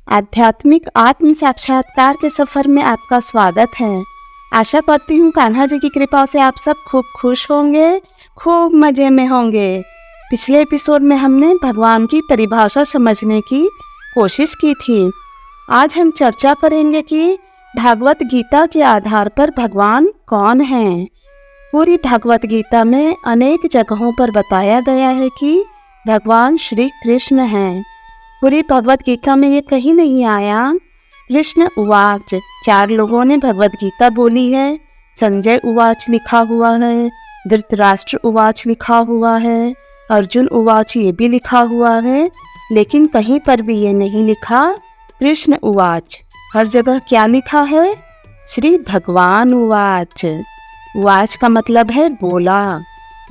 आध्यात्मिक आत्म साक्षात्कार के सफर में आपका स्वागत है। आशा करती हूँ कान्हा जी की कृपा से आप सब खूब खुश होंगे, खूब मज़े में होंगे। पिछले एपिसोड में हमने भगवान की परिभाषा समझने की कोशिश की थी। आज हम चर्चा करेंगे कि भागवत गीता के आधार पर भगवान कौन हैं। पूरी भागवत गीता में अनेक जगहों पर बताया गया है कि भगवान श्री कृष्ण हैं। पूरी भगवत गीता में ये कहीं नहीं आया कृष्ण उवाच। 4 लोगों ने भगवत गीता बोली है। संजय उवाच लिखा हुआ है, धृतराष्ट्र उवाच लिखा हुआ है, अर्जुन उवाच ये भी लिखा हुआ है, लेकिन कहीं पर भी ये नहीं लिखा कृष्ण उवाच। हर जगह क्या लिखा है? श्री भगवान उवाच। उवाच का मतलब है बोला।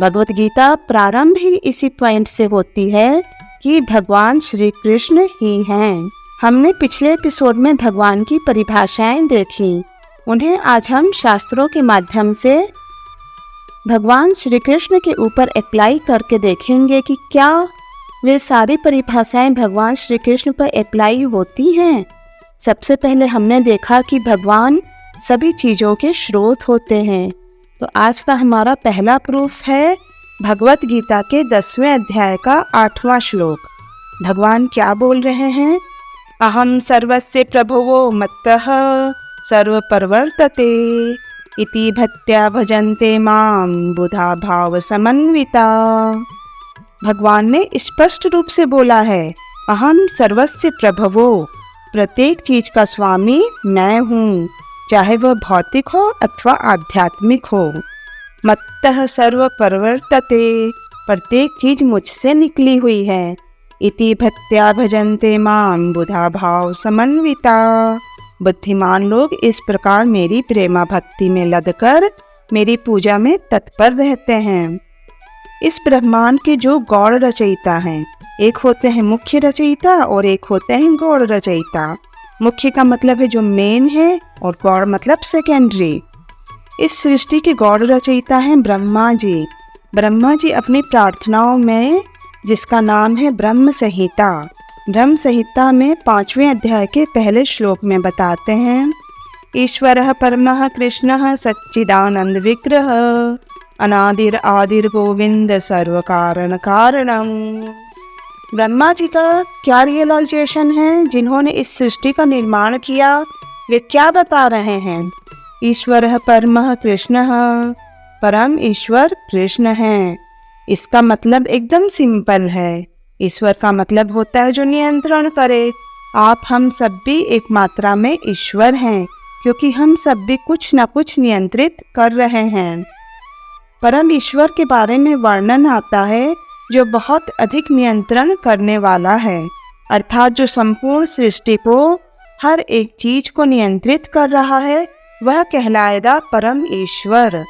भगवत गीता प्रारंभ ही इसी पॉइंट से होती है कि भगवान श्री कृष्ण ही हैं। हमने पिछले एपिसोड में भगवान की परिभाषाएं देखी। उन्हें आज हम शास्त्रों के माध्यम से भगवान श्री कृष्ण के ऊपर अप्लाई करके देखेंगे कि क्या वे सारी परिभाषाएं भगवान श्री कृष्ण पर अप्लाई होती हैं। सबसे पहले हमने देखा कि भगवान सभी चीज़ों के स्रोत होते हैं। तो आज का हमारा पहला प्रूफ है भगवत गीता के 10वें अध्याय का 8वां श्लोक। भगवान क्या बोल रहे हैं? अहम सर्वस्य प्रभुवो मत्तः सर्व परवर्तते इति भक्त्या भजन्ते मां बुधा भाव समन्विता। भगवान ने स्पष्ट रूप से बोला है, अहम सर्वस्य प्रभवो, प्रत्येक चीज का स्वामी मैं हूँ, चाहे वह भौतिक हो अथवा आध्यात्मिक हो। मत्तः सर्व परवर्तते, प्रत्येक चीज मुझसे निकली हुई है। इति भक्त्या भजन्ते मां बुधा भाव समन्विता, बुद्धिमान लोग इस प्रकार मेरी प्रेमा भक्ति में लगकर मेरी पूजा में तत्पर रहते हैं। इस ब्रह्मांड के जो गौड़ रचयिता हैं, एक होते हैं मुख्य रचयिता और एक होते हैं गौड़ रचयिता। मुख्य का मतलब है जो मेन है और गौड़ मतलब सेकेंडरी। इस सृष्टि के गौड़ रचयिता हैं ब्रह्मा जी। ब्रह्मा जी अपनी प्रार्थनाओं में, जिसका नाम है ब्रह्म संहिता, ब्रह्म संहिता में 5वें अध्याय के पहले श्लोक में बताते हैं, ईश्वरः परमः कृष्णः सच्चिदानंद विग्रह अनादिर आदिर गोविंद सर्व कारण कारणम। ब्रह्मा जी का क्या रियलाइजेशन है? जिन्होंने इस सृष्टि का निर्माण किया, वे क्या बता रहे हैं? ईश्वरः परमः कृष्णः, परम ईश्वर कृष्ण हैं। इसका मतलब एकदम सिंपल है। ईश्वर का मतलब होता है जो नियंत्रण करे। आप हम सब भी एक मात्रा में ईश्वर हैं, क्योंकि हम सब भी कुछ न कुछ नियंत्रित कर रहे हैं। परम ईश्वर के बारे में वर्णन आता है जो बहुत अधिक नियंत्रण करने वाला है, अर्थात जो संपूर्ण सृष्टि को, हर एक चीज को नियंत्रित कर रहा है, वह कहलाएगा परम ईश्वर।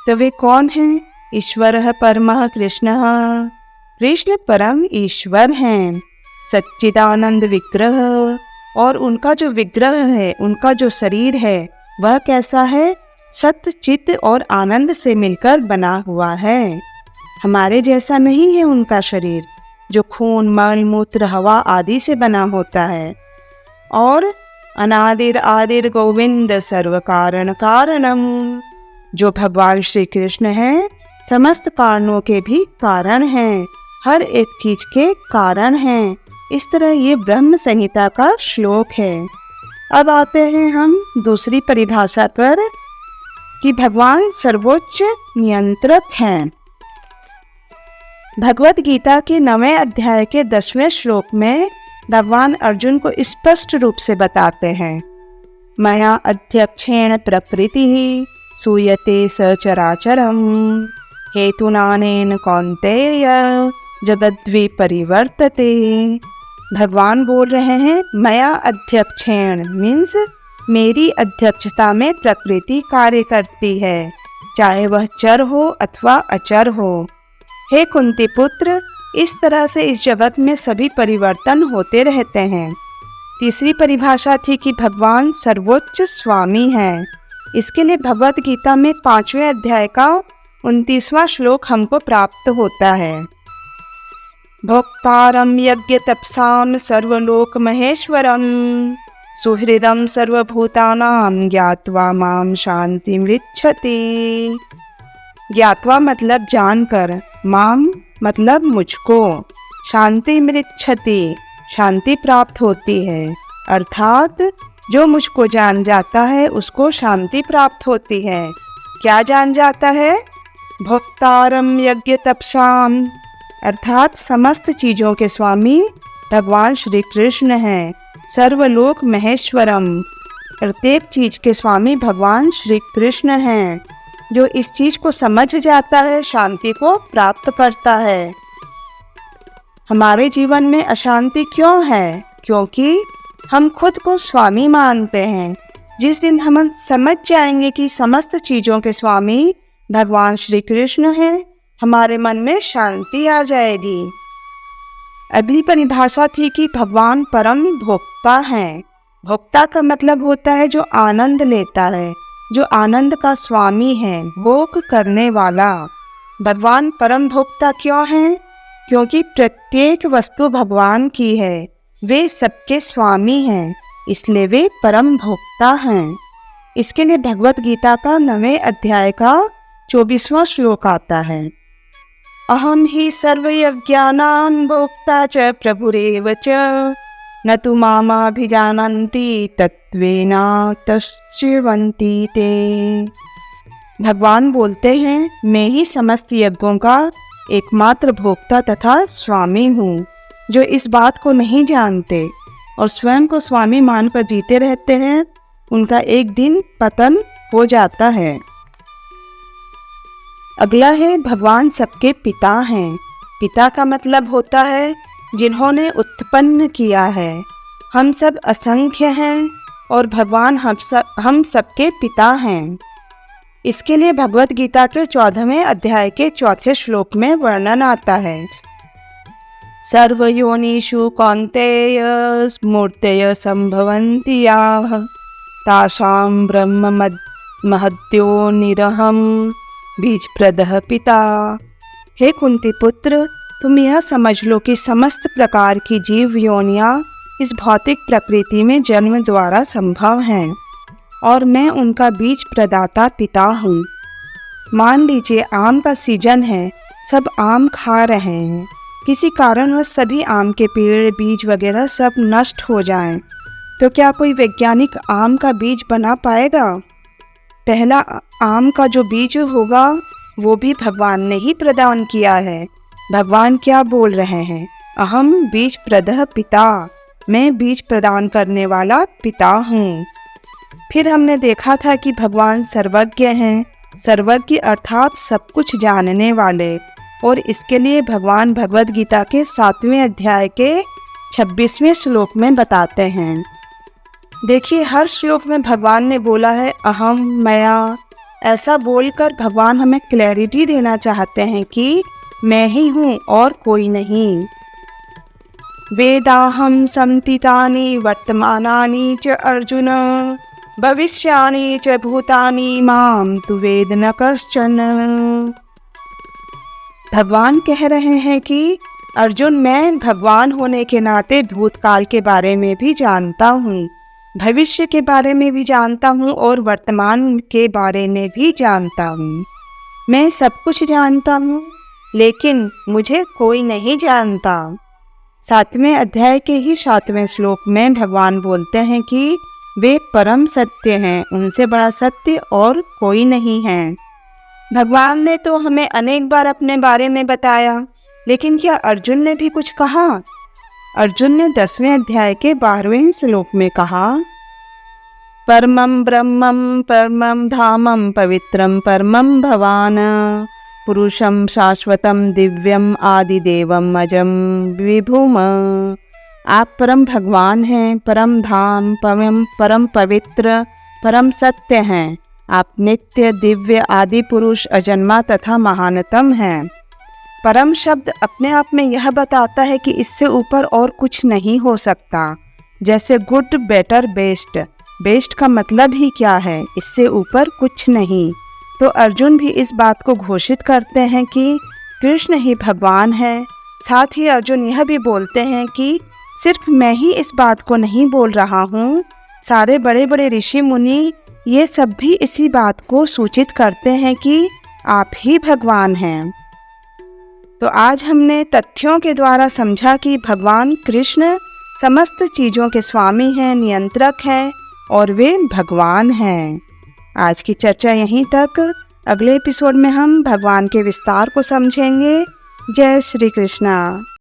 तो वे कौन हैं? ईश्वरः परमः कृष्णः, कृष्ण परम ईश्वर हैं। सच्चिदानंद विग्रह, और उनका जो विग्रह है, उनका जो शरीर है, वह कैसा है? सत्य, चित्त और आनंद से मिलकर बना हुआ है। हमारे जैसा नहीं है उनका शरीर, जो खून, मल, मूत्र, हवा आदि से बना होता है। और अनादिर आदिर गोविंद सर्व कारण कारणम, जो भगवान श्री कृष्ण हैं, समस्त कारणों के भी कारण हैं, हर एक चीज के कारण हैं। इस तरह ये ब्रह्म संहिता का श्लोक है। अब आते हैं हम दूसरी परिभाषा पर कि भगवान सर्वोच्च नियंत्रक हैं। भगवत गीता के 9वें अध्याय के 10वें श्लोक में भगवान अर्जुन को स्पष्ट रूप से बताते हैं, मया अध्यक्षेण प्रकृतिः सूयते सचराचरम् हेतुनानेन कौन्तेय जगद्वि परिवर्तते। भगवान बोल रहे हैं, मया अध्यक्षेण मीन्स मेरी अध्यक्षता में प्रकृति कार्य करती है, चाहे वह चर हो अथवा अचर हो। हे कुंती पुत्र, इस तरह से इस जगत में सभी परिवर्तन होते रहते हैं। तीसरी परिभाषा थी कि भगवान सर्वोच्च स्वामी हैं। इसके लिए भगवत गीता में 5वें अध्याय का 29वां श्लोक हमको प्राप्त होता है। भोक्तारं यज्ञतपसां सर्वलोक महेश्वरं सुहृदं सर्वभूतानां ज्ञात्वा मां शान्तिमृच्छति। ज्ञात्वा मतलब जानकर, माम मतलब मुझको, शांति मृच्छति शांति प्राप्त होती है, अर्थात जो मुझको जान जाता है उसको शांति प्राप्त होती है। क्या जान जाता है? भोक्तारम यज्ञ तपसाम, अर्थात समस्त चीज़ों के स्वामी भगवान श्री कृष्ण हैं। सर्वलोक महेश्वरम, प्रत्येक चीज़ के स्वामी भगवान श्री कृष्ण हैं। जो इस चीज़ को समझ जाता है शांति को प्राप्त करता है। हमारे जीवन में अशांति क्यों है? क्योंकि हम खुद को स्वामी मानते हैं। जिस दिन हम समझ जाएंगे कि समस्त चीज़ों के स्वामी भगवान श्री कृष्ण हैं, हमारे मन में शांति आ जाएगी। अगली परिभाषा थी कि भगवान परम भोक्ता हैं। भोक्ता का मतलब होता है जो आनंद लेता है, जो आनंद का स्वामी है, भोग करने वाला। भगवान परम भोक्ता क्यों हैं? क्योंकि प्रत्येक वस्तु भगवान की है, वे सबके स्वामी हैं, इसलिए वे परम भोक्ता हैं। इसके लिए भगवत गीता का 9वें अध्याय का 24वां श्लोक आता है। अहम ही सर्वयज्ञानां भोक्ता च प्रभुरेव च न तु मामाभिजानन्ति तत्त्वेन तच्चिवन्ति ते। भगवान बोलते हैं, मैं ही समस्त यज्ञों का एकमात्र भोक्ता तथा स्वामी हूँ। जो इस बात को नहीं जानते और स्वयं को स्वामी मानकर जीते रहते हैं, उनका एक दिन पतन हो जाता है। अगला है भगवान सबके पिता हैं। पिता का मतलब होता है जिन्होंने उत्पन्न किया है। हम सब असंख्य हैं और भगवान हम सबके पिता हैं। इसके लिए भगवत गीता के 14वें अध्याय के 4थे श्लोक में वर्णन आता है। सर्वयोनिषु कौन्तेय मूर्तय संभवन्ति याः तासां ब्रह्म महद्यो निरहं बीजप्रदः पिता। हे कुंती पुत्र, तुम यह समझ लो कि समस्त प्रकार की जीव योनियाँ इस भौतिक प्रकृति में जन्म द्वारा संभव हैं और मैं उनका बीज प्रदाता पिता हूँ। मान लीजिए आम का सीजन है, सब आम खा रहे हैं। किसी कारणवश सभी आम के पेड़, बीज वगैरह सब नष्ट हो जाएं, तो क्या कोई वैज्ञानिक आम का बीज बना पाएगा? पहला आम का जो बीज होगा वो भी भगवान ने ही प्रदान किया है। भगवान क्या बोल रहे हैं? अहम बीज प्रदः पिता, मैं बीज प्रदान करने वाला पिता हूँ। फिर हमने देखा था कि भगवान सर्वज्ञ हैं। सर्वज्ञ अर्थात सब कुछ जानने वाले, और इसके लिए भगवान भगवत गीता के 7वें अध्याय के 26वें श्लोक में बताते हैं। देखिए, हर श्लोक में भगवान ने बोला है अहम, मया। ऐसा बोलकर भगवान हमें क्लैरिटी देना चाहते हैं कि मैं ही हूँ और कोई नहीं। वेदाहम संतितानि वर्तमानानि च अर्जुन भविष्यानि च भूतानि माम तु वेद न कश्चन। भगवान कह रहे हैं कि अर्जुन, मैं भगवान होने के नाते भूतकाल के बारे में भी जानता हूँ, भविष्य के बारे में भी जानता हूँ और वर्तमान के बारे में भी जानता हूँ। मैं सब कुछ जानता हूँ, लेकिन मुझे कोई नहीं जानता। 7वें अध्याय के ही 7वें श्लोक में भगवान बोलते हैं कि वे परम सत्य हैं, उनसे बड़ा सत्य और कोई नहीं है। भगवान ने तो हमें अनेक बार अपने बारे में बताया, लेकिन क्या अर्जुन ने भी कुछ कहा? अर्जुन ने 10वें अध्याय के 12वें श्लोक में कहा, परमं ब्रह्मं परमं धामं पवित्रं परमं भवान पुरुषं शाश्वतं दिव्यम आदिदेवम अजम विभुम। आप परम भगवान हैं, परम धाम, परम पवित्र, परम सत्य हैं। आप नित्य, दिव्य, आदि पुरुष, अजन्मा तथा महानतम हैं। परम शब्द अपने आप में यह बताता है कि इससे ऊपर और कुछ नहीं हो सकता। जैसे गुड, बेटर, बेस्ट। बेस्ट का मतलब ही क्या है? इससे ऊपर कुछ नहीं। तो अर्जुन भी इस बात को घोषित करते हैं कि कृष्ण ही भगवान है, साथ ही अर्जुन यह भी बोलते हैं कि सिर्फ मैं ही इस बात को नहीं बोल रहा हूँ, सारे बड़े बड़े ऋषि मुनि ये सब भी इसी बात को सूचित करते हैं कि आप ही भगवान हैं। तो आज हमने तथ्यों के द्वारा समझा कि भगवान कृष्ण समस्त चीज़ों के स्वामी हैं, नियंत्रक हैं और वे भगवान हैं। आज की चर्चा यहीं तक। अगले एपिसोड में हम भगवान के विस्तार को समझेंगे। जय श्री कृष्णा।